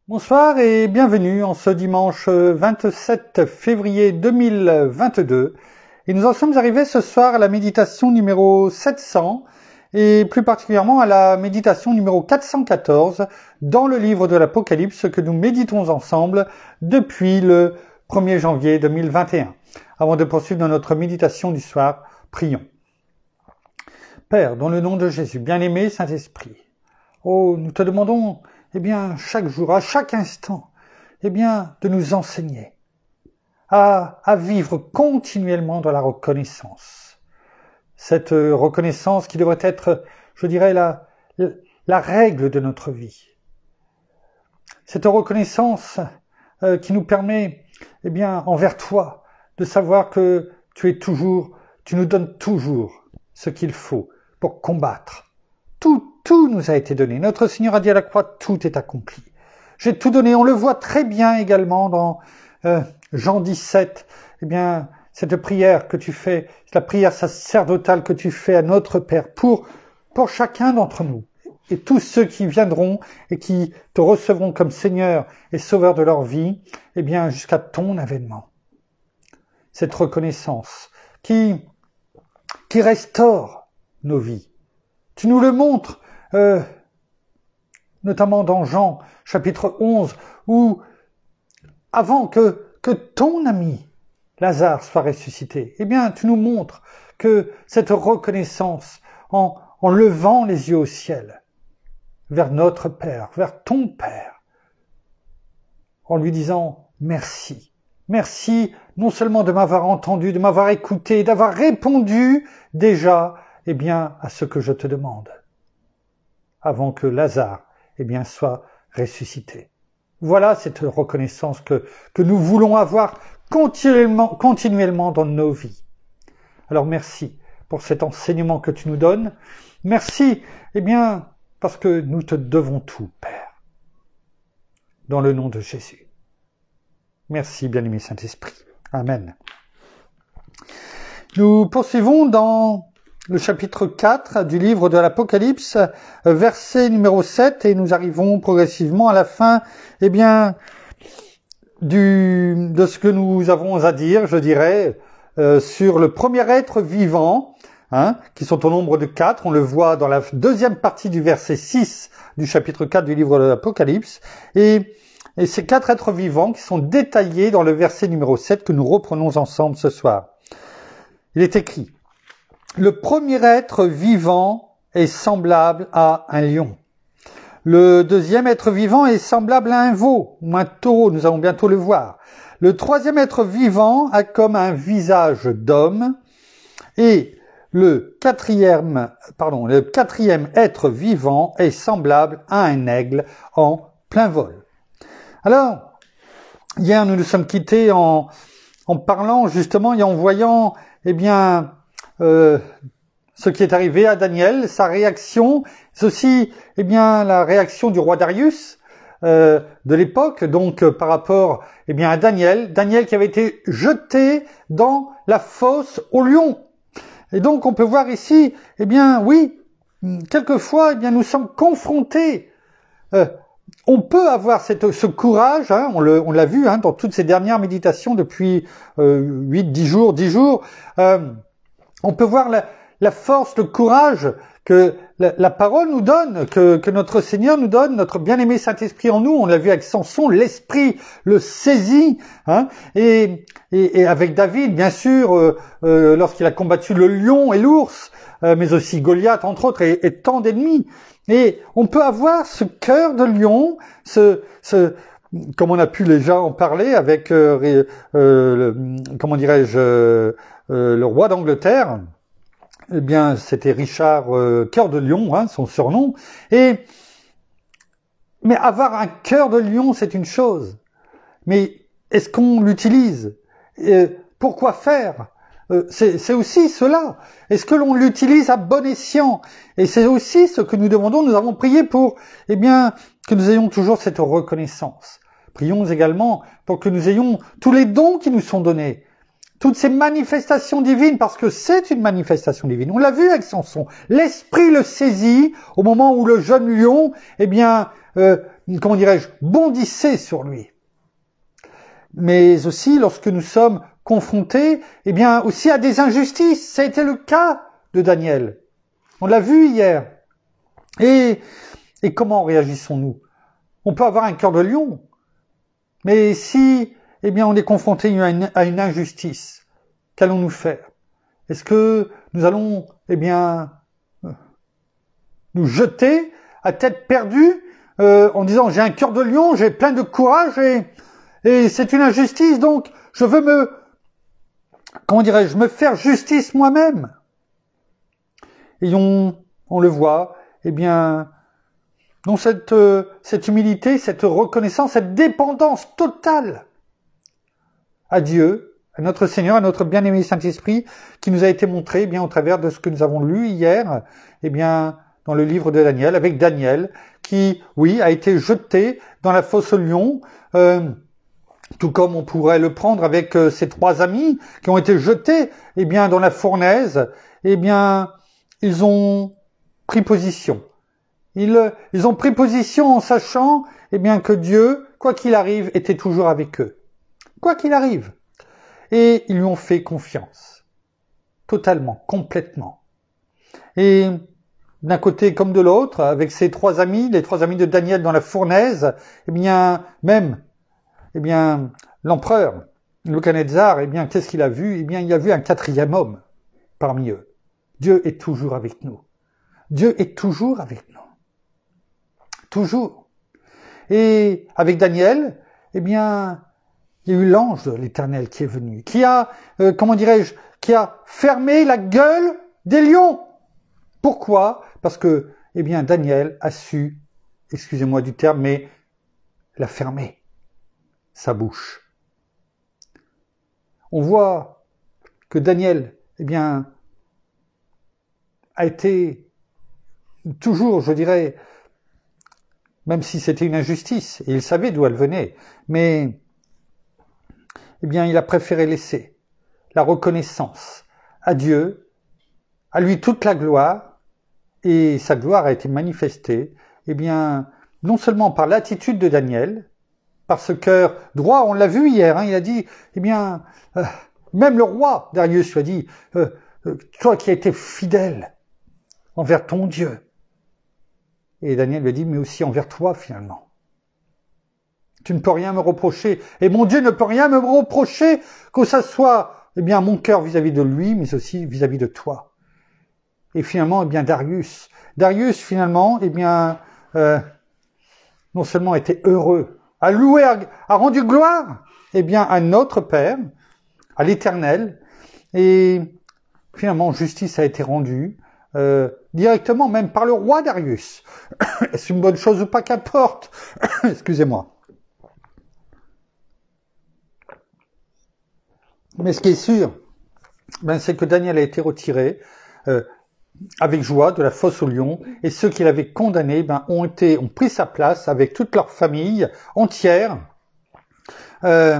Bonsoir et bienvenue en ce dimanche 27 février 2022. Et nous en sommes arrivés ce soir à la méditation numéro 700 et plus particulièrement à la méditation numéro 414 dans le livre de l'Apocalypse que nous méditons ensemble depuis le 1er janvier 2021. Avant de poursuivre notre méditation du soir, prions. Père, dans le nom de Jésus, bien-aimé Saint-Esprit, nous te demandons chaque jour, à chaque instant, de nous enseigner à vivre continuellement dans la reconnaissance. Cette reconnaissance qui devrait être, je dirais, la règle de notre vie. Cette reconnaissance qui nous permet, envers toi, de savoir que tu nous donnes toujours ce qu'il faut pour combattre. Tout nous a été donné. Notre Seigneur a dit à la croix, tout est accompli. J'ai tout donné. On le voit très bien également dans Jean 17. Cette prière que tu fais, la prière sacerdotale que tu fais à notre Père pour chacun d'entre nous. Et tous ceux qui viendront et qui te recevront comme Seigneur et Sauveur de leur vie, jusqu'à ton avènement. Cette reconnaissance qui restaure nos vies. Tu nous le montres, notamment dans Jean, chapitre 11, où avant que ton ami Lazare soit ressuscité, tu nous montres que cette reconnaissance, en levant les yeux au ciel, vers notre Père, vers ton Père, en lui disant merci. Merci non seulement de m'avoir entendu, de m'avoir écouté, d'avoir répondu déjà à ce que je te demande, avant que Lazare, soit ressuscité. Voilà cette reconnaissance que nous voulons avoir continuellement dans nos vies. Alors merci pour cet enseignement que tu nous donnes. Merci, parce que nous te devons tout, Père. Dans le nom de Jésus. Merci, bien-aimé Saint-Esprit. Amen. Nous poursuivons dans le chapitre 4 du livre de l'Apocalypse, verset numéro 7, et nous arrivons progressivement à la fin, de ce que nous avons à dire, je dirais, sur le premier être vivant, qui sont au nombre de 4. On le voit dans la deuxième partie du verset 6 du chapitre 4 du livre de l'Apocalypse, et ces 4 êtres vivants qui sont détaillés dans le verset numéro 7 que nous reprenons ensemble ce soir. Il est écrit: le premier être vivant est semblable à un lion. Le deuxième être vivant est semblable à un veau ou un taureau, nous allons bientôt le voir. Le troisième être vivant a comme un visage d'homme. Et le quatrième être vivant est semblable à un aigle en plein vol. Alors, hier nous nous sommes quittés en parlant justement et en voyant, ce qui est arrivé à Daniel, sa réaction, c'est aussi, la réaction du roi Darius, de l'époque, donc, par rapport, à Daniel qui avait été jeté dans la fosse au lion. Et donc, on peut voir ici, oui, quelquefois, nous sommes confrontés, on peut avoir ce courage, on l'a vu, dans toutes ces dernières méditations depuis 10 jours, on peut voir la force, le courage que la parole nous donne, que notre Seigneur nous donne, notre bien-aimé Saint-Esprit en nous. On l'a vu avec Samson, l'Esprit le saisit, et avec David, bien sûr, lorsqu'il a combattu le lion et l'ours, mais aussi Goliath, entre autres, et tant d'ennemis. Et on peut avoir ce cœur de lion, comme on a pu déjà en parler avec, le roi d'Angleterre. C'était Richard Cœur de Lion, son surnom. Mais avoir un cœur de lion, c'est une chose. Mais est-ce qu'on l'utilise? Pourquoi faire? C'est aussi cela. Est-ce que l'on l'utilise à bon escient? Et c'est aussi ce que nous demandons. Nous avons prié pour, que nous ayons toujours cette reconnaissance. Prions également pour que nous ayons tous les dons qui nous sont donnés. Toutes ces manifestations divines, parce que c'est une manifestation divine. On l'a vu avec Samson. L'Esprit le saisit au moment où le jeune lion, comment dirais-je, bondissez sur lui. Mais aussi lorsque nous sommes confrontés, eh bien, aussi à des injustices. Ça a été le cas de Daniel. On l'a vu hier. Et comment réagissons-nous? On peut avoir un cœur de lion. Mais si, eh bien, on est confronté à une injustice, qu'allons-nous faire? Est-ce que nous allons, eh bien, nous jeter à tête perdue en disant j'ai un cœur de lion, j'ai plein de courage et c'est une injustice, donc je veux me faire justice moi-même. Et on le voit, eh bien, dans cette humilité, cette reconnaissance, cette dépendance totale à Dieu, à notre Seigneur, à notre bien-aimé Saint-Esprit, qui nous a été montré, eh bien, au travers de ce que nous avons lu hier, eh bien, dans le livre de Daniel, avec Daniel, qui, oui, a été jeté dans la fosse au lion, tout comme on pourrait le prendre avec ses 3 amis qui ont été jetés, eh bien, dans la fournaise, eh bien, ils ont pris position. Ils ont pris position en sachant, eh bien, que Dieu, quoi qu'il arrive, était toujours avec eux. Quoi qu'il arrive. Et ils lui ont fait confiance. Totalement, complètement. Et d'un côté comme de l'autre, avec ses 3 amis, les 3 amis de Daniel dans la fournaise, eh bien, même, eh bien, l'empereur, Nebuchadnezzar, eh bien, qu'est-ce qu'il a vu? Eh bien, il a vu un 4e homme parmi eux. Dieu est toujours avec nous. Dieu est toujours avec nous. Toujours. Et avec Daniel, eh bien, il y a eu l'ange de l'Éternel qui est venu, qui a, qui a fermé la gueule des lions. Pourquoi? Parce que, eh bien, Daniel a su, excusez-moi du terme, mais il a fermé sa bouche. On voit que Daniel, eh bien, a été toujours, je dirais, même si c'était une injustice, et il savait d'où elle venait, mais, eh bien, il a préféré laisser la reconnaissance à Dieu, à lui toute la gloire, et sa gloire a été manifestée, eh bien, non seulement par l'attitude de Daniel, par ce cœur droit, on l'a vu hier, il a dit, eh bien, même le roi Darius lui a dit, toi qui as été fidèle envers ton Dieu. Et Daniel lui a dit, mais aussi envers toi finalement. Tu ne peux rien me reprocher, et mon Dieu ne peut rien me reprocher, que ça soit, eh bien, mon cœur vis-à-vis de lui, mais aussi vis-à-vis de toi. Et finalement, eh bien, Darius finalement, eh bien, non seulement était heureux, a loué, a rendu gloire, eh bien, à notre Père, à l'Éternel, et finalement, justice a été rendue, directement, même par le roi Darius. Est-ce une bonne chose ou pas, qu'importe? Excusez-moi. Mais ce qui est sûr, ben, c'est que Daniel a été retiré, avec joie de la fosse au lion, et ceux qui l'avaient condamné ont pris sa place avec toute leur famille entière, et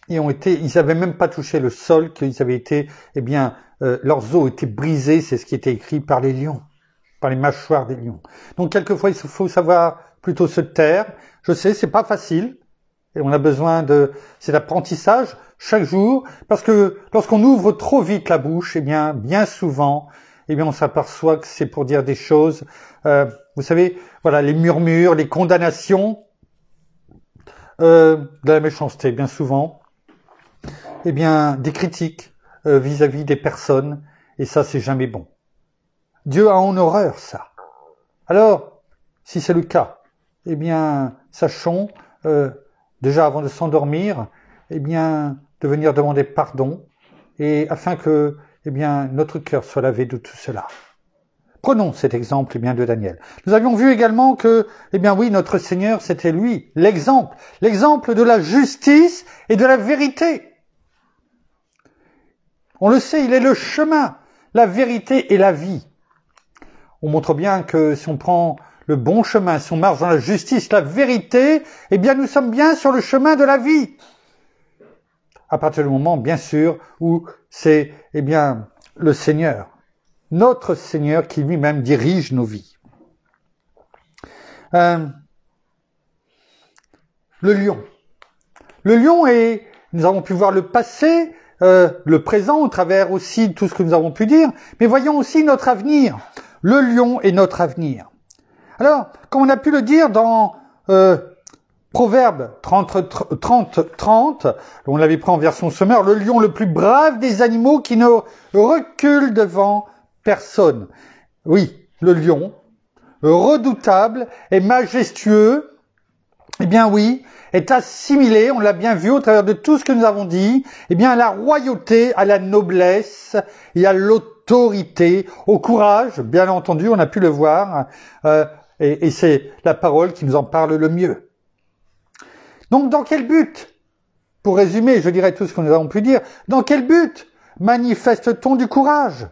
ils avaient même pas touché le sol, qu'ils avaient été, eh bien, leurs os étaient brisés, c'est ce qui était écrit par les lions, par les mâchoires des lions. Donc quelquefois il faut savoir plutôt se taire. Je sais, c'est pas facile, et on a besoin c'est l'apprentissage chaque jour, parce que lorsqu'on ouvre trop vite la bouche, eh bien souvent, eh bien, on s'aperçoit que c'est pour dire des choses, vous savez, voilà, les murmures, les condamnations, de la méchanceté, bien souvent, eh bien, des critiques vis-à-vis des personnes, et ça, c'est jamais bon. Dieu a en horreur ça. Alors, si c'est le cas, eh bien, sachons, déjà avant de s'endormir, eh bien, de venir demander pardon, et afin que, eh bien, notre cœur soit lavé de tout cela. Prenons cet exemple, eh bien, de Daniel. Nous avions vu également que, eh bien, oui, notre Seigneur, c'était lui, l'exemple de la justice et de la vérité. On le sait, il est le chemin, la vérité et la vie. On montre bien que si on prend le bon chemin, si on marche dans la justice, la vérité, eh bien, nous sommes bien sur le chemin de la vie. À partir du moment, bien sûr, où c'est, eh bien, le Seigneur, notre Seigneur qui lui-même dirige nos vies. le lion. Le lion est, nous avons pu voir le passé, le présent, au travers aussi de tout ce que nous avons pu dire, mais voyons aussi notre avenir. Le lion est notre avenir. Alors, comme on a pu le dire dans Proverbe 30, on l'avait pris en version sommaire, le lion le plus brave des animaux qui ne recule devant personne. Oui, le lion, redoutable et majestueux, eh bien oui, est assimilé, on l'a bien vu au travers de tout ce que nous avons dit, eh bien à la royauté, à la noblesse et à l'autorité, au courage, bien entendu, on a pu le voir, et c'est la parole qui nous en parle le mieux. Donc dans quel but, pour résumer, je dirais tout ce que nous avons pu dire, dans quel but manifeste-t-on du courage?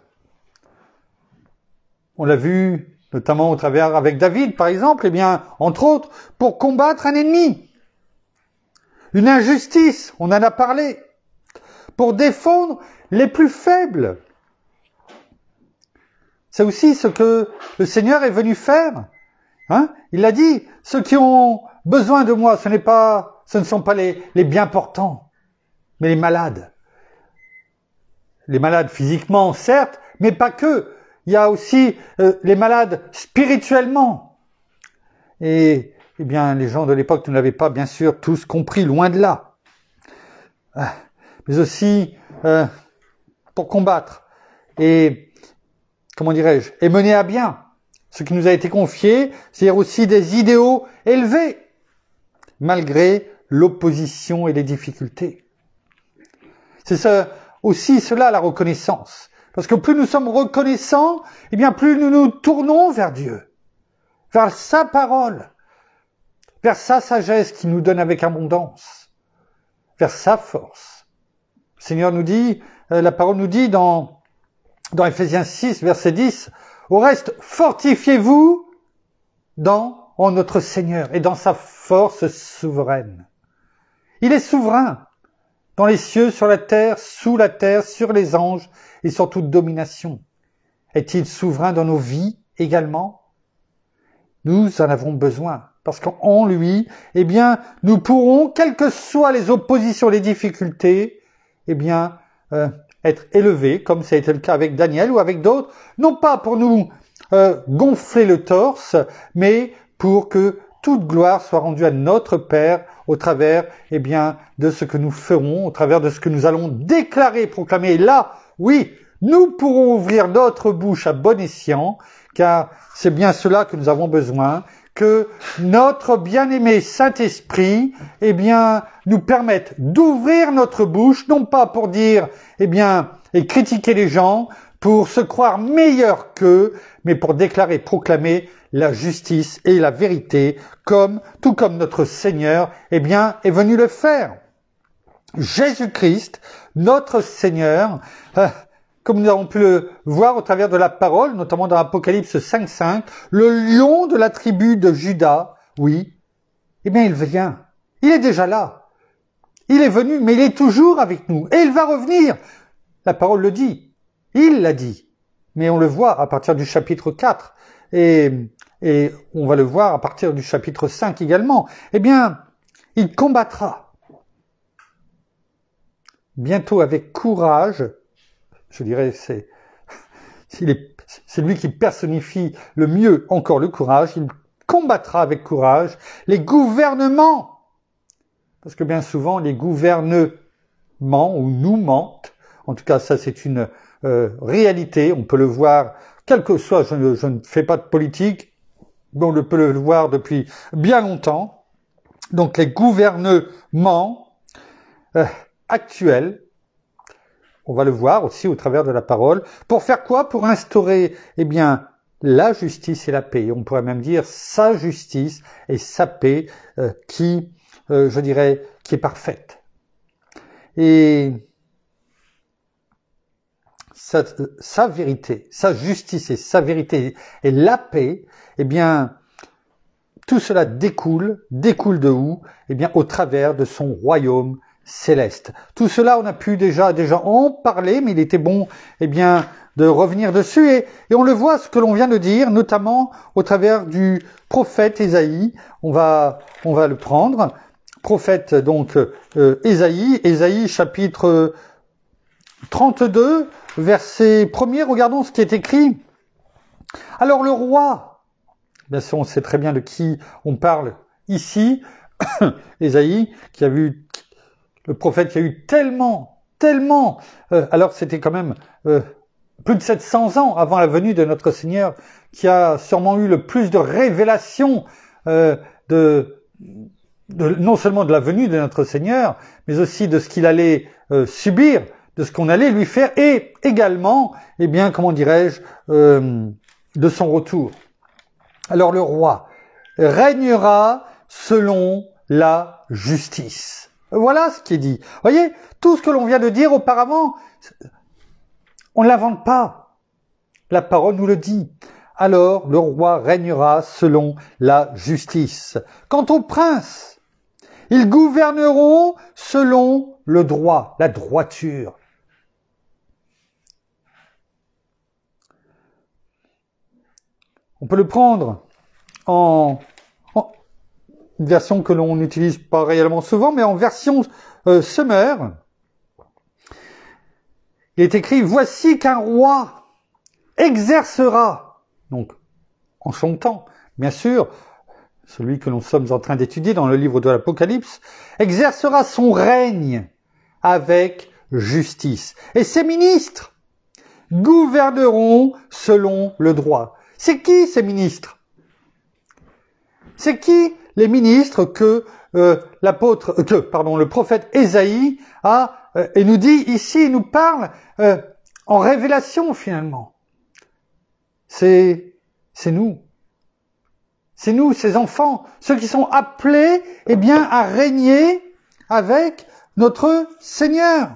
On l'a vu notamment au travers avec David, par exemple, eh bien, entre autres, pour combattre un ennemi. Une injustice, on en a parlé. Pour défendre les plus faibles. C'est aussi ce que le Seigneur est venu faire. Hein? Il a dit, ceux qui ont besoin de moi, ce ne sont pas les bien portants, mais les malades. Les malades physiquement, certes, mais pas que. Il y a aussi les malades spirituellement. Et eh bien, les gens de l'époque ne l'avaient pas, bien sûr, tous compris, loin de là. Mais aussi pour combattre et, comment dirais-je, et mener à bien ce qui nous a été confié, c'est-à-dire aussi des idéaux élevés, malgré l'opposition et les difficultés. C'est ça, aussi cela la reconnaissance. Parce que plus nous sommes reconnaissants, eh bien plus nous nous tournons vers Dieu, vers sa parole, vers sa sagesse qui nous donne avec abondance, vers sa force. Le Seigneur nous dit, la parole nous dit dans Ephésiens 6, verset 10, « Au reste, fortifiez-vous en notre Seigneur et dans sa force souveraine. » Il est souverain dans les cieux, sur la terre, sous la terre, sur les anges et sur toute domination. Est-il souverain dans nos vies également? Nous en avons besoin, parce qu'en lui, eh bien, nous pourrons, quelles que soient les oppositions, les difficultés, eh bien, être élevés, comme ça a été le cas avec Daniel ou avec d'autres, non pas pour nous gonfler le torse, mais pour que toute gloire soit rendue à notre Père au travers, eh bien, de ce que nous ferons, au travers de ce que nous allons déclarer, proclamer. Et là, oui, nous pourrons ouvrir notre bouche à bon escient, car c'est bien cela que nous avons besoin, que notre bien-aimé Saint-Esprit, eh bien, nous permette d'ouvrir notre bouche, non pas pour dire, eh bien, et critiquer les gens, pour se croire meilleur qu'eux, mais pour déclarer, proclamer la justice et la vérité, tout comme notre Seigneur, eh bien, est venu le faire. Jésus-Christ, notre Seigneur, comme nous avons pu le voir au travers de la parole, notamment dans Apocalypse 5.5, le lion de la tribu de Juda, oui, eh bien, il vient. Il est déjà là. Il est venu, mais il est toujours avec nous. Et il va revenir. La parole le dit. Il l'a dit. Mais on le voit à partir du chapitre 4. Et on va le voir à partir du chapitre 5 également. Eh bien, il combattra. Bientôt avec courage. Je dirais, c'est lui qui personnifie le mieux encore le courage. Il combattra avec courage les gouvernements. Parce que bien souvent, les gouvernements ou nous mentent. En tout cas, ça c'est une réalité. On peut le voir, quel que soit, je ne fais pas de politique, mais on peut le voir depuis bien longtemps. Donc les gouvernements actuels, on va le voir aussi au travers de la parole. Pour faire quoi? Pour instaurer, eh bien, la justice et la paix. On pourrait même dire sa justice et sa paix qui, je dirais, qui est parfaite. Et sa vérité, sa justice et sa vérité et la paix, eh bien, tout cela découle de où? Eh bien, au travers de son royaume céleste. Tout cela, on a pu déjà en parler, mais il était bon, eh bien, de revenir dessus. Et on le voit, ce que l'on vient de dire, notamment au travers du prophète Ésaïe. On va le prendre. prophète donc Ésaïe chapitre 32, verset 1er, regardons ce qui est écrit. Alors le roi, bien sûr on sait très bien de qui on parle ici, Ésaïe, qui a vu le prophète qui a eu tellement, alors c'était quand même plus de 700 ans avant la venue de notre Seigneur, qui a sûrement eu le plus de révélations non seulement de la venue de notre Seigneur, mais aussi de ce qu'il allait subir, de ce qu'on allait lui faire, et également, eh bien, comment dirais-je, de son retour. Alors le roi régnera selon la justice. Voilà ce qui est dit. Vous voyez, tout ce que l'on vient de dire auparavant, on ne l'invente pas. La parole nous le dit. Alors le roi régnera selon la justice. Quant aux princes, ils gouverneront selon le droit, la droiture. On peut le prendre en une version que l'on n'utilise pas réellement souvent, mais en version Summer. Il est écrit « Voici qu'un roi exercera », donc en son temps, bien sûr, celui que nous sommes en train d'étudier dans le livre de l'Apocalypse, exercera son règne avec justice. Et ses ministres gouverneront selon le droit. C'est qui ces ministres? C'est qui les ministres que le prophète Ésaïe a et nous dit ici, il nous parle en révélation finalement. C'est nous. C'est nous, ces enfants, ceux qui sont appelés eh bien, à régner avec notre Seigneur.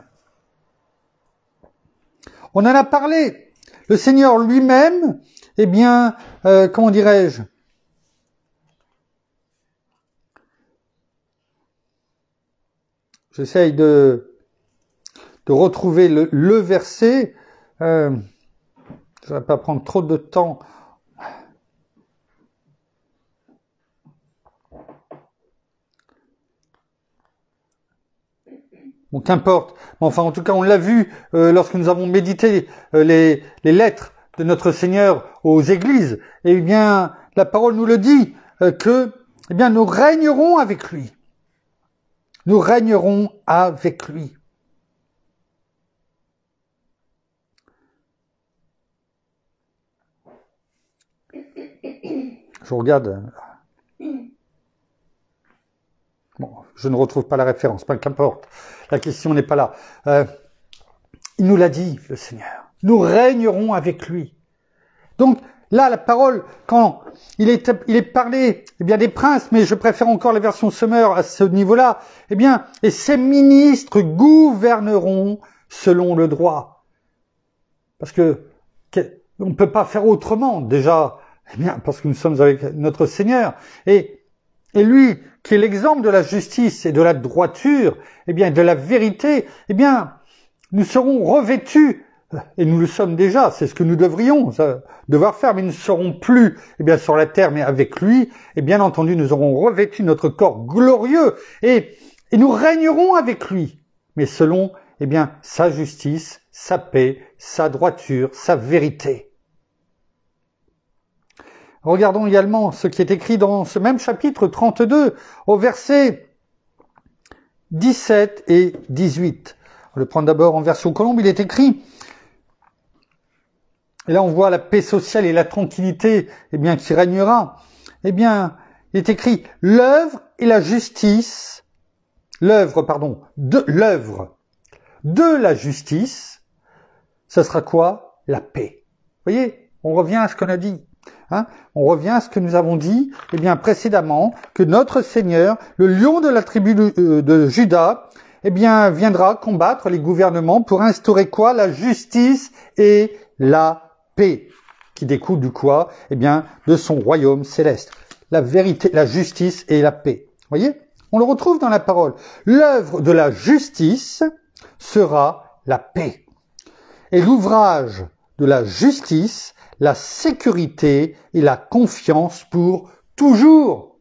On en a parlé. Le Seigneur lui-même, eh bien, comment dirais-je, j'essaye de retrouver le verset. Je ne vais pas prendre trop de temps. Bon, qu'importe. Enfin, en tout cas, on l'a vu lorsque nous avons médité les lettres de notre Seigneur aux églises. Eh bien, la parole nous le dit que, eh bien, nous régnerons avec lui. Nous régnerons avec lui. Je regarde. Bon, je ne retrouve pas la référence, pas qu'importe. La question n'est pas là. Il nous l'a dit, le Seigneur. Nous régnerons avec lui. Donc, là, la parole, quand il est parlé, eh bien, des princes, mais je préfère encore la version Summer à ce niveau-là, eh bien, et ces ministres gouverneront selon le droit. Parce que, on ne peut pas faire autrement, déjà, eh bien, parce que nous sommes avec notre Seigneur. Et lui, qui est l'exemple de la justice et de la droiture, eh bien, de la vérité, eh bien, nous serons revêtus, et nous le sommes déjà, c'est ce que nous devrions devoir faire, mais nous ne serons plus, eh bien, sur la terre, mais avec lui, et bien entendu, nous aurons revêtu notre corps glorieux, et nous régnerons avec lui, mais selon, eh bien, sa justice, sa paix, sa droiture, sa vérité. Regardons également ce qui est écrit dans ce même chapitre 32, au verset 17 et 18. On va le prendre d'abord en version Colombe, il est écrit, et là on voit la paix sociale et la tranquillité eh bien, qui régnera. Eh bien, il est écrit, l'œuvre et la justice, l'œuvre de la justice, ce sera quoi? La paix. Vous voyez, on revient à ce qu'on a dit. On revient à ce que nous avons dit eh bien, précédemment, que notre Seigneur, le lion de la tribu de Juda, eh bien, viendra combattre les gouvernements pour instaurer quoi? La justice et la paix, qui découle du quoi? Eh bien, de son royaume céleste. La vérité, la justice et la paix. Vous voyez? On le retrouve dans la parole. L'œuvre de la justice sera la paix. Et l'ouvrage de la justice, la sécurité et la confiance pour toujours.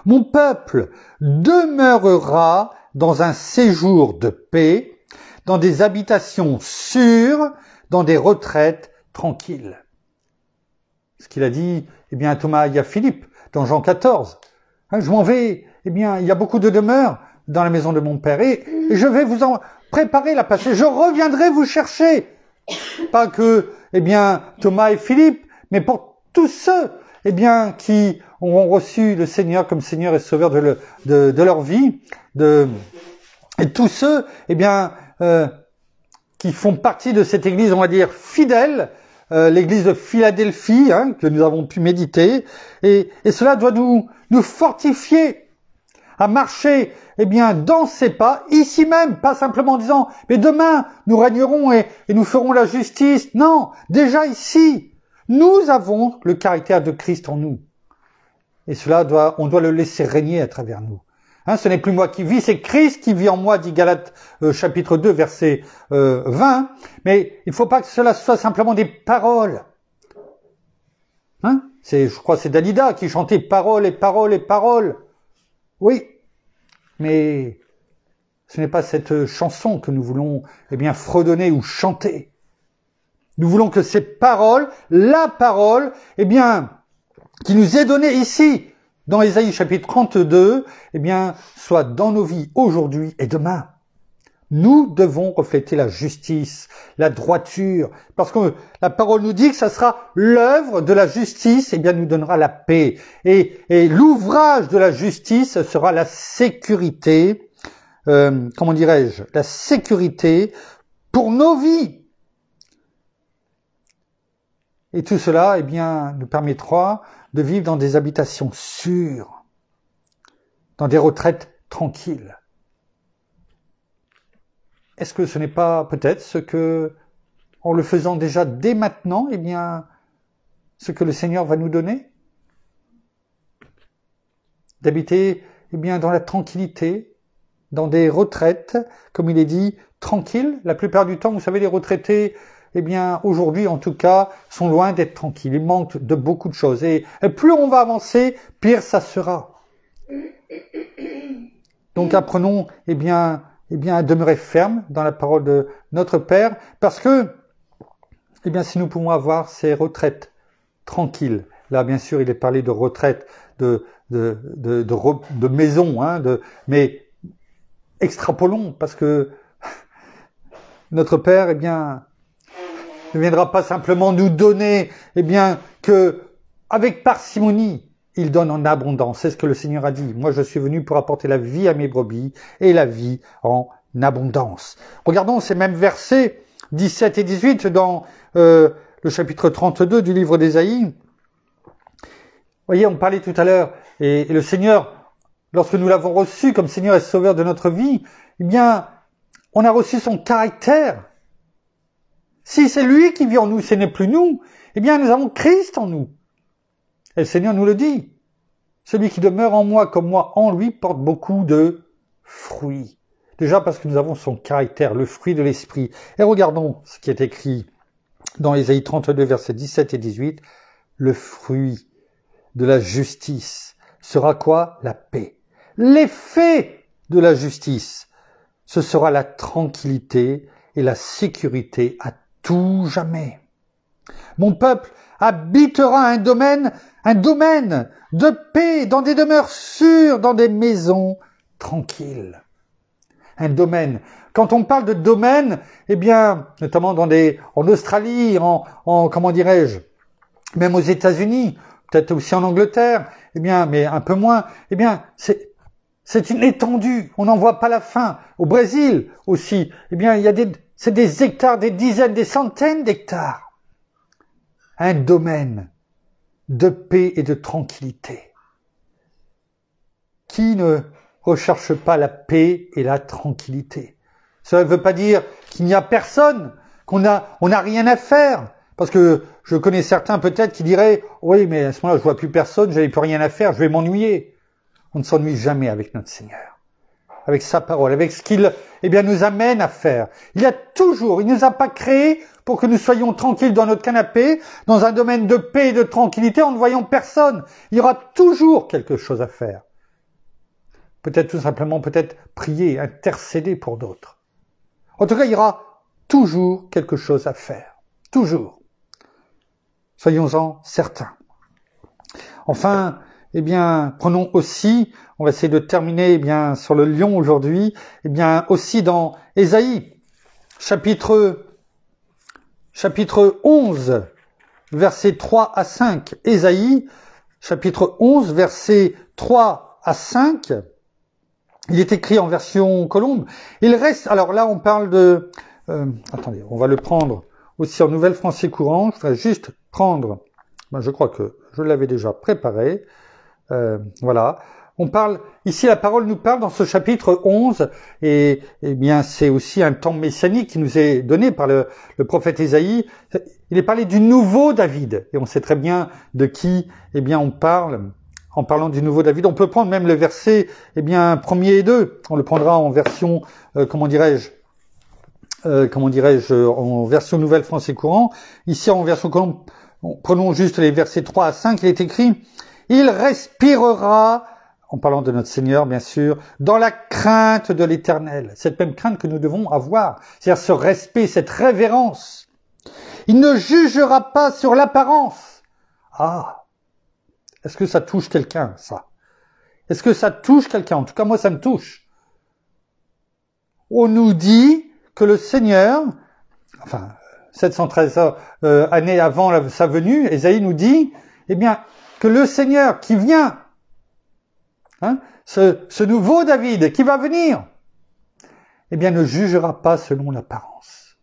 Mon peuple demeurera dans un séjour de paix, dans des habitations sûres, dans des retraites tranquilles. Ce qu'il a dit, eh bien, à Thomas et à Philippe, dans Jean 14. Je m'en vais, eh bien, il y a beaucoup de demeures dans la maison de mon Père, et je vais vous en préparer la place, et je reviendrai vous chercher. Pas que, eh bien, Thomas et Philippe, mais pour tous ceux, eh bien, qui auront reçu le Seigneur comme Seigneur et Sauveur de leur vie, et tous ceux, eh bien, qui font partie de cette église, on va dire, fidèle, l'église de Philadelphie, que nous avons pu méditer, et cela doit nous fortifier à marcher, eh bien, dans ses pas, ici même, pas simplement en disant, mais demain, nous régnerons et nous ferons la justice. Non, déjà ici, nous avons le caractère de Christ en nous. Et cela on doit le laisser régner à travers nous. Ce n'est plus moi qui vis, c'est Christ qui vit en moi, dit Galates chapitre 2, verset 20. Mais il ne faut pas que cela soit simplement des paroles. Je crois que c'est Dalida qui chantait paroles et paroles et paroles. Oui, mais ce n'est pas cette chanson que nous voulons, eh bien, fredonner ou chanter. Nous voulons que ces paroles, la parole, eh bien, qui nous est donnée ici, dans Ésaïe chapitre 32, eh bien, soit dans nos vies aujourd'hui et demain. Nous devons refléter la justice, la droiture, parce que la parole nous dit que ça sera l'œuvre de la justice, eh bien, nous donnera la paix. Et l'ouvrage de la justice sera la sécurité, comment dirais-je, la sécurité pour nos vies. Et tout cela, eh bien, nous permettra de vivre dans des habitations sûres, dans des retraites tranquilles. Est-ce que ce n'est pas peut-être ce que, en le faisant déjà dès maintenant, eh bien, ce que le Seigneur va nous donner? D'habiter, eh bien, dans la tranquillité, dans des retraites, comme il est dit, tranquilles. La plupart du temps, vous savez, les retraités, eh bien, aujourd'hui, en tout cas, sont loin d'être tranquilles. Ils manquent de beaucoup de choses. Et plus on va avancer, pire ça sera. Donc, apprenons, eh bien, à demeurer ferme dans la parole de notre Père, parce que, eh bien, si nous pouvons avoir ces retraites tranquilles, là, bien sûr, il est parlé de retraite, de maison, mais extrapolons, parce que notre Père, eh bien, ne viendra pas simplement nous donner, eh bien, que, avec parcimonie, il donne en abondance. C'est ce que le Seigneur a dit. Moi, je suis venu pour apporter la vie à mes brebis et la vie en abondance. Regardons ces mêmes versets 17 et 18 dans le chapitre 32 du livre d'Ésaïe. Vous voyez, on parlait tout à l'heure, et le Seigneur, lorsque nous l'avons reçu comme Seigneur et Sauveur de notre vie, eh bien, on a reçu son caractère. Si c'est lui qui vit en nous, ce n'est plus nous, eh bien, nous avons Christ en nous. Et le Seigneur nous le dit. Celui qui demeure en moi comme moi en lui porte beaucoup de fruits. Déjà parce que nous avons son caractère, le fruit de l'esprit. Et regardons ce qui est écrit dans Ésaïe 32, versets 17 et 18. Le fruit de la justice sera quoi? La paix. L'effet de la justice, ce sera la tranquillité et la sécurité à tout jamais. Mon peuple habitera un domaine de paix, dans des demeures sûres, dans des maisons tranquilles. Un domaine. Quand on parle de domaine, eh bien, notamment en Australie, comment dirais-je, même aux États-Unis, peut-être aussi en Angleterre, eh bien, mais un peu moins, eh bien, c'est une étendue. On n'en voit pas la fin. Au Brésil aussi, eh bien, c'est des hectares, des dizaines, des centaines d'hectares. Un domaine de paix et de tranquillité. Qui ne recherche pas la paix et la tranquillité? Cela ne veut pas dire qu'il n'y a personne, on n'a rien à faire. Parce que je connais certains peut-être qui diraient « Oui, mais à ce moment-là, je vois plus personne, je n'ai plus rien à faire, je vais m'ennuyer. » On ne s'ennuie jamais avec notre Seigneur, avec sa parole, avec ce qu'il nous amène à faire. Il ne nous a pas créés pour que nous soyons tranquilles dans notre canapé, dans un domaine de paix et de tranquillité, en ne voyant personne. Il y aura toujours quelque chose à faire. peut-être tout simplement, peut-être prier, intercéder pour d'autres. En tout cas, il y aura toujours quelque chose à faire. Toujours. Soyons-en certains. Enfin, eh bien, prenons aussi, on va essayer de terminer, sur le lion aujourd'hui, aussi dans Ésaïe, chapitre 11, versets 3 à 5. Ésaïe, chapitre 11, versets 3 à 5. Il est écrit en version Colombe. Il reste, alors là, on parle de, attendez, on va le prendre aussi en Nouvelle Français courant. Je voudrais juste prendre, je crois que je l'avais déjà préparé. Voilà. On parle, ici la parole nous parle dans ce chapitre 11, et c'est aussi un temps messianique qui nous est donné par le prophète Ésaïe. Il est parlé du nouveau David, et on sait très bien de qui, on parle, en parlant du nouveau David. On peut prendre même le verset, premier et 2. On le prendra en version, en version Nouvelle Français courant. Ici, en version Colombe, prenons juste les versets 3 à 5, il est écrit: il respirera, en parlant de notre Seigneur, bien sûr, dans la crainte de l'Éternel. Cette même crainte que nous devons avoir. C'est-à-dire ce respect, cette révérence. Il ne jugera pas sur l'apparence. Ah! Est-ce que ça touche quelqu'un, ça? Est-ce que ça touche quelqu'un? En tout cas, moi, ça me touche. On nous dit que le Seigneur, 713 années avant sa venue, Ésaïe nous dit, que le Seigneur qui vient, ce nouveau David qui va venir, ne jugera pas selon l'apparence.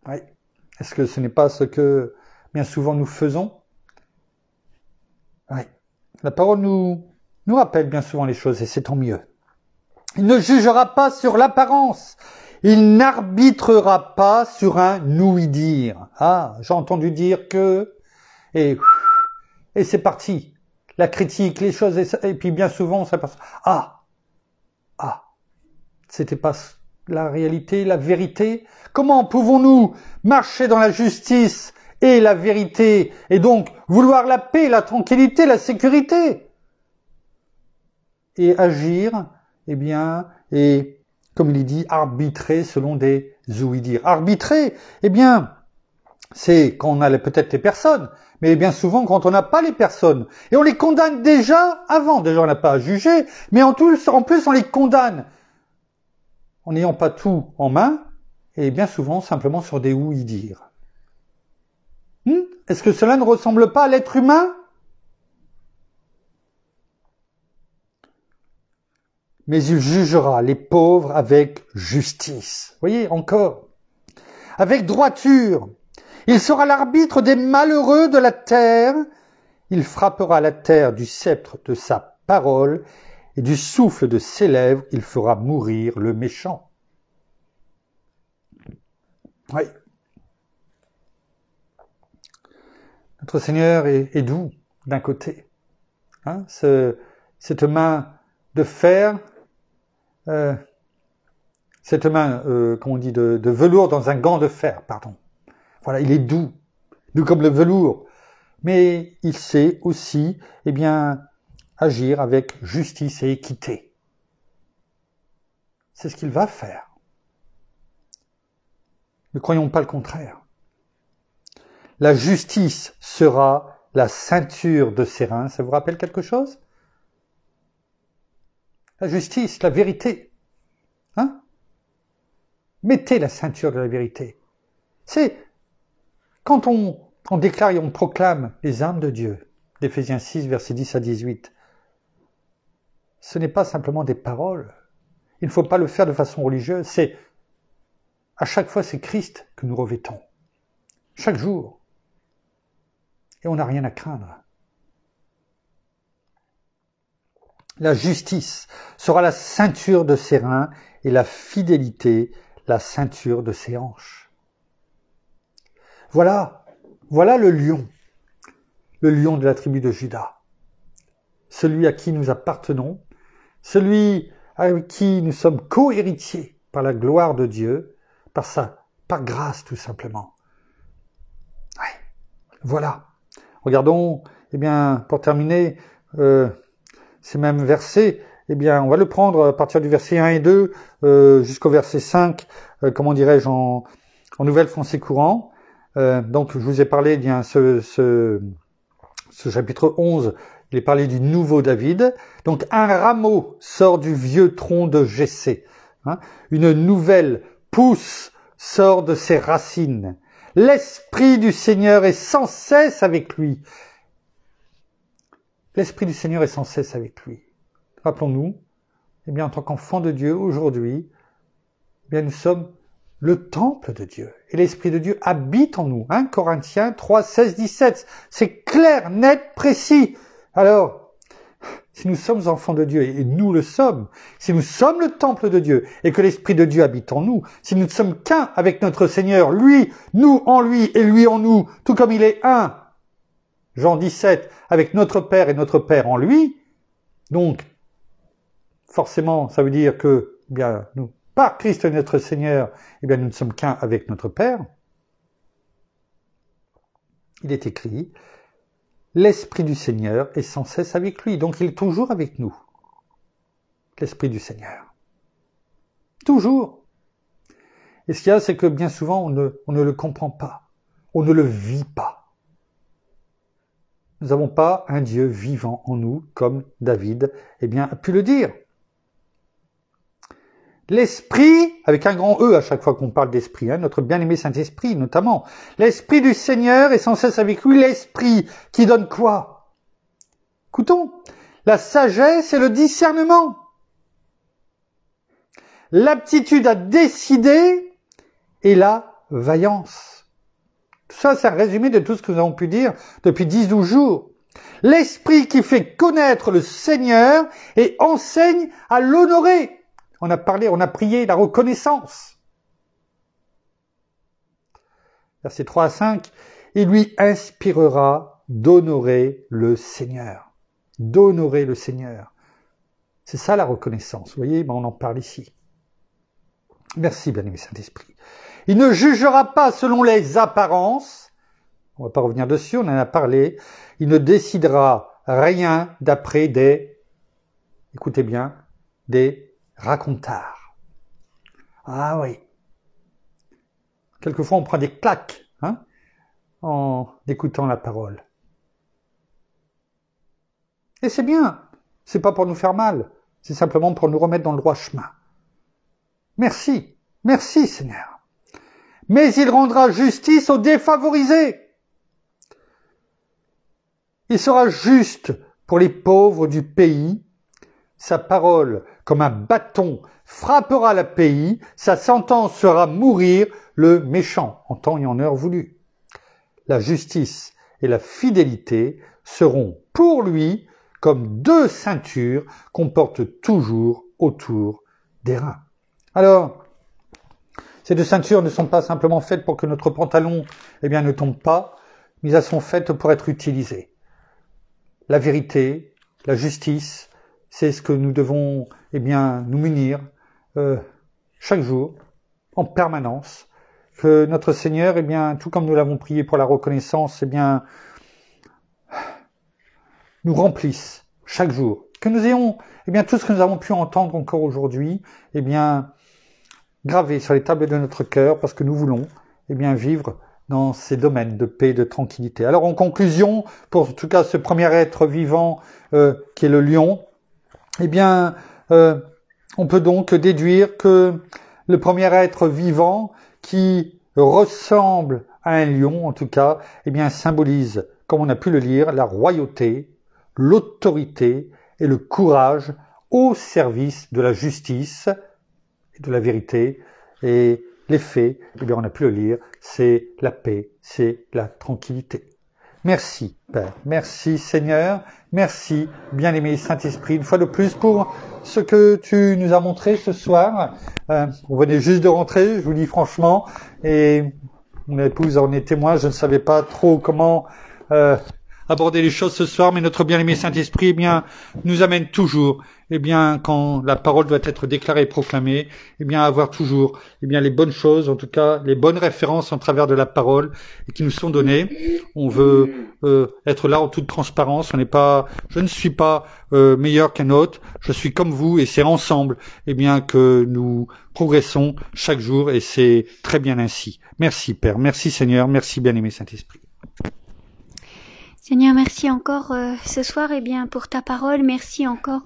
Oui. Est-ce que ce n'est pas ce que bien souvent nous faisons? Oui. La parole nous rappelle bien souvent les choses, et c'est tant mieux. Il ne jugera pas sur l'apparence. Il n'arbitrera pas sur un ouï-dire. Ah, j'ai entendu dire que... Et c'est parti. La critique, les choses, et puis bien souvent, ça passe. C'était pas la réalité, la vérité. Comment pouvons-nous marcher dans la justice et la vérité, et donc vouloir la paix, la tranquillité, la sécurité, et agir, et comme il dit, arbitrer selon des ouï-dire. Arbitrer, c'est quand on a peut-être les personnes, mais bien souvent quand on n'a pas les personnes. Et on les condamne déjà avant. Déjà, on n'a pas à juger, mais en plus, on les condamne. En n'ayant pas tout en main, et bien souvent simplement sur des ouï-dire. Est-ce que cela ne ressemble pas à l'être humain? Mais il jugera les pauvres avec justice. Voyez, encore. Avec droiture. Il sera l'arbitre des malheureux de la terre. Il frappera la terre du sceptre de sa parole, et du souffle de ses lèvres, il fera mourir le méchant. Oui. Notre Seigneur est doux, d'un côté. Cette main de fer, cette main, de velours dans un gant de fer, pardon. Voilà, il est doux comme le velours. Mais il sait aussi, agir avec justice et équité. C'est ce qu'il va faire. Ne croyons pas le contraire. La justice sera la ceinture de ses reins. Ça vous rappelle quelque chose? La justice, la vérité. Mettez la ceinture de la vérité. C'est quand on déclare et on proclame les armes de Dieu, d'Éphésiens 6, versets 10 à 18. Ce n'est pas simplement des paroles. Il ne faut pas le faire de façon religieuse. À chaque fois, c'est Christ que nous revêtons. Chaque jour. Et on n'a rien à craindre. La justice sera la ceinture de ses reins et la fidélité la ceinture de ses hanches. Voilà le lion de la tribu de Juda. Celui à qui nous appartenons, celui avec qui nous sommes co-héritiers par la gloire de Dieu, par grâce tout simplement. Ouais, voilà. Regardons, pour terminer, ces mêmes versets, eh bien, on va le prendre à partir du verset 1 et 2 jusqu'au verset 5, comment dirais-je, en Nouvelle Français Courant. Donc, je vous ai parlé, eh bien, ce chapitre 11, il est parlé du nouveau David. Donc, un rameau sort du vieux tronc de Jessé. Hein. Une nouvelle pousse sort de ses racines. L'Esprit du Seigneur est sans cesse avec lui. L'Esprit du Seigneur est sans cesse avec lui. Rappelons-nous, eh bien, en tant qu'enfants de Dieu, aujourd'hui, eh bien, nous sommes le temple de Dieu. Et l'Esprit de Dieu habite en nous. 1 Corinthiens 3, 16, 17. C'est clair, net, précis. Alors, si nous sommes enfants de Dieu, et nous le sommes, si nous sommes le temple de Dieu, et que l'Esprit de Dieu habite en nous, si nous ne sommes qu'un avec notre Seigneur, lui, nous en lui, et lui en nous, tout comme il est un, Jean 17, avec notre Père et notre Père en lui, donc, forcément, ça veut dire que, eh bien, nous, par Christ notre Seigneur, eh bien, nous ne sommes qu'un avec notre Père. Il est écrit, l'Esprit du Seigneur est sans cesse avec lui, donc il est toujours avec nous. L'Esprit du Seigneur. Toujours. Et ce qu'il y a, c'est que bien souvent, on ne le comprend pas. On ne le vit pas. Nous n'avons pas un Dieu vivant en nous, comme David, eh bien, a pu le dire. L'Esprit, avec un grand E à chaque fois qu'on parle d'Esprit, hein, notre bien-aimé Saint-Esprit notamment. L'Esprit du Seigneur est sans cesse avec lui, l'Esprit qui donne quoi? Écoutons, la sagesse et le discernement. L'aptitude à décider et la vaillance. Tout ça, c'est un résumé de tout ce que nous avons pu dire depuis 10-12 jours. L'Esprit qui fait connaître le Seigneur et enseigne à l'honorer. On a prié la reconnaissance. Versets 3 à 5. Il lui inspirera d'honorer le Seigneur. D'honorer le Seigneur. C'est ça la reconnaissance. Vous voyez, on en parle ici. Merci, bien-aimé Saint-Esprit. Il ne jugera pas selon les apparences. On ne va pas revenir dessus, on en a parlé. Il ne décidera rien d'après écoutez bien, des racontards. Ah oui. Quelquefois, on prend des claques, hein, en écoutant la parole. Et c'est bien. C'est pas pour nous faire mal. C'est simplement pour nous remettre dans le droit chemin. Merci. Merci, Seigneur. Mais il rendra justice aux défavorisés. Il sera juste pour les pauvres du pays. Sa parole, comme un bâton, frappera le pays. Sa sentence sera mourir le méchant, en temps et en heure voulu. La justice et la fidélité seront pour lui comme deux ceintures qu'on porte toujours autour des reins. Alors, ces deux ceintures ne sont pas simplement faites pour que notre pantalon, eh bien, ne tombe pas, mais elles sont faites pour être utilisées. La vérité, la justice, c'est ce que nous devons, eh bien, nous munir chaque jour, en permanence, que notre Seigneur, eh bien, tout comme nous l'avons prié pour la reconnaissance, eh bien, nous remplisse chaque jour. Que nous ayons, eh bien, tout ce que nous avons pu entendre encore aujourd'hui, eh bien, gravé sur les tables de notre cœur, parce que nous voulons, eh bien, vivre dans ces domaines de paix et de tranquillité. Alors, en conclusion, pour en tout cas ce premier être vivant qui est le lion, eh bien, on peut donc déduire que le premier être vivant qui ressemble à un lion, en tout cas, eh bien, symbolise, comme on a pu le lire, la royauté, l'autorité et le courage au service de la justice et de la vérité. Et les faits, eh bien, on a pu le lire, c'est la paix, c'est la tranquillité. Merci, Père. Merci, Seigneur. Merci, bien-aimé Saint-Esprit, une fois de plus pour ce que tu nous as montré ce soir. On venait juste de rentrer, je vous dis franchement, et mon épouse en est témoin. Je ne savais pas trop comment aborder les choses ce soir, mais notre bien-aimé Saint-Esprit, eh bien, nous amène toujours, eh bien, quand la parole doit être déclarée et proclamée, eh bien, à avoir toujours, eh bien, les bonnes choses, en tout cas, les bonnes références en travers de la parole et qui nous sont données. On veut être là en toute transparence. Je ne suis pas meilleur qu'un autre. Je suis comme vous et c'est ensemble, eh bien, que nous progressons chaque jour et c'est très bien ainsi. Merci Père, merci Seigneur, merci bien-aimé Saint-Esprit. Seigneur, merci encore ce soir pour ta parole, merci encore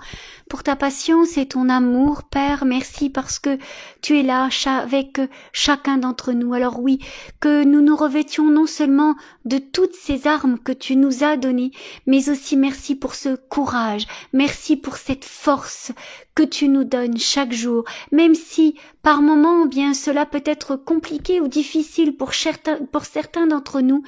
pour ta patience et ton amour, Père, merci parce que tu es là avec chacun d'entre nous. Alors oui, que nous nous revêtions non seulement de toutes ces armes que tu nous as données, mais aussi merci pour ce courage, merci pour cette force que tu nous donnes chaque jour, même si par moments, cela peut être compliqué ou difficile pour certains d'entre nous,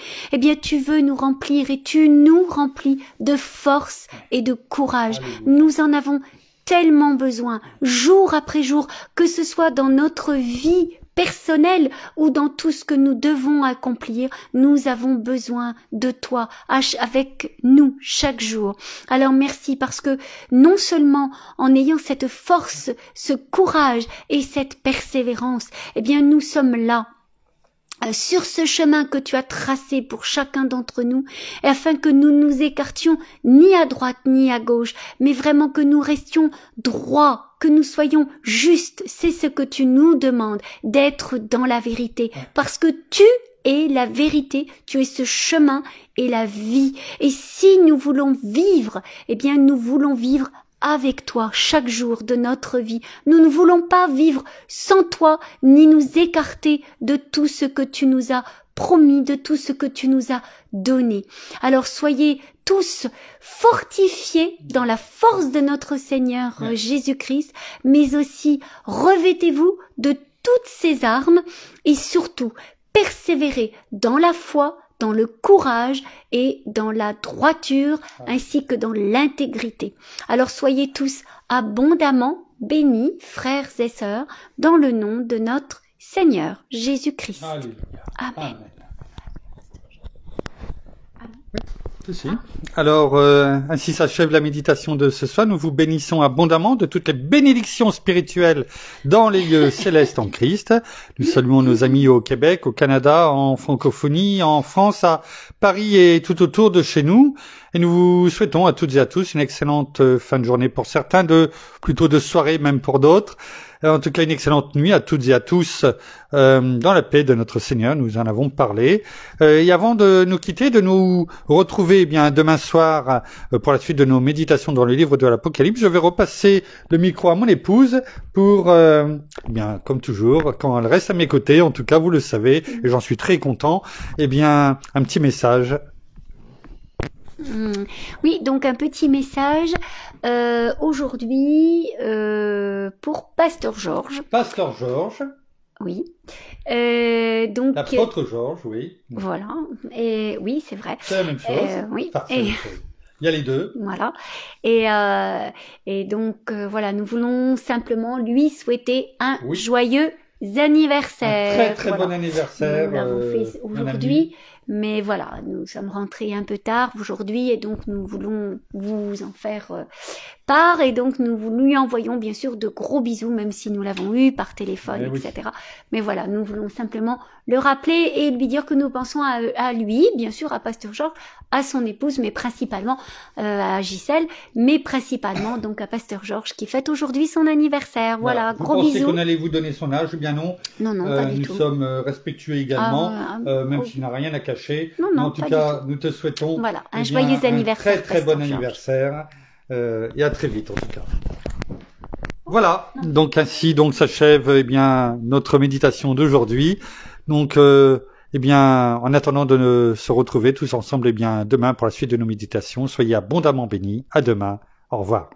tu veux nous remplir et tu nous remplis de force et de courage. Nous en avons tellement besoin, jour après jour, que ce soit dans notre vie personnelle ou dans tout ce que nous devons accomplir, nous avons besoin de toi avec nous chaque jour. Alors merci parce que non seulement en ayant cette force, ce courage et cette persévérance, nous sommes là sur ce chemin que tu as tracé pour chacun d'entre nous, afin que nous nous écartions ni à droite ni à gauche, mais vraiment que nous restions droits, que nous soyons justes. C'est ce que tu nous demandes, d'être dans la vérité, parce que tu es la vérité, tu es ce chemin et la vie. Et si nous voulons vivre, nous voulons vivre avec toi chaque jour de notre vie. Nous ne voulons pas vivre sans toi, ni nous écarter de tout ce que tu nous as promis, de tout ce que tu nous as donné. Alors soyez tous fortifiés dans la force de notre Seigneur Jésus-Christ, mais aussi revêtez-vous de toutes ces armes et surtout persévérez dans la foi, dans le courage et dans la droiture, ainsi que dans l'intégrité. Alors soyez tous abondamment bénis, frères et sœurs, dans le nom de notre Seigneur Jésus-Christ. Alléluia. Amen. Oui. Alors, ainsi s'achève la méditation de ce soir. Nous vous bénissons abondamment de toutes les bénédictions spirituelles dans les lieux célestes en Christ. Nous saluons nos amis au Québec, au Canada, en francophonie, en France, à Paris et tout autour de chez nous. Et nous vous souhaitons à toutes et à tous une excellente fin de journée pour certains, plutôt de soirée même pour d'autres. En tout cas, une excellente nuit à toutes et à tous dans la paix de notre Seigneur. Nous en avons parlé. Et avant de nous quitter, de nous retrouver demain soir pour la suite de nos méditations dans le livre de l'Apocalypse, je vais repasser le micro à mon épouse pour, comme toujours, quand elle reste à mes côtés, en tout cas, vous le savez, et j'en suis très content, un petit message. Oui, donc un petit message aujourd'hui pour Pasteur Georges. Pasteur Georges. Oui. Donc l'apôtre Georges, oui. Voilà. Et oui, c'est vrai. C'est la même chose. Oui. Enfin, il y a les deux. Voilà. Et donc voilà, nous voulons simplement lui souhaiter un joyeux anniversaire. Un très bon anniversaire. Nous l'avons fait aujourd'hui. Mais voilà, nous sommes rentrés un peu tard aujourd'hui et donc nous voulons vous en faire part et donc nous lui envoyons bien sûr de gros bisous même si nous l'avons eu par téléphone, etc. Oui. Mais voilà, nous voulons simplement le rappeler et lui dire que nous pensons à lui, bien sûr à Pasteur Georges, à son épouse, mais principalement à Gisèle, mais principalement donc à Pasteur Georges qui fête aujourd'hui son anniversaire. Voilà, gros bisous. Vous pensez qu'on allait vous donner son âge? Bien non. Non, pas du tout. Nous sommes respectueux également, même s'il n'a rien à cacher. Non, en tout cas, nous te souhaitons un joyeux anniversaire. Un très bon anniversaire et à très vite en tout cas. Voilà, donc ainsi s'achève notre méditation d'aujourd'hui. Donc en attendant de se retrouver tous ensemble demain pour la suite de nos méditations, soyez abondamment bénis. À demain. Au revoir.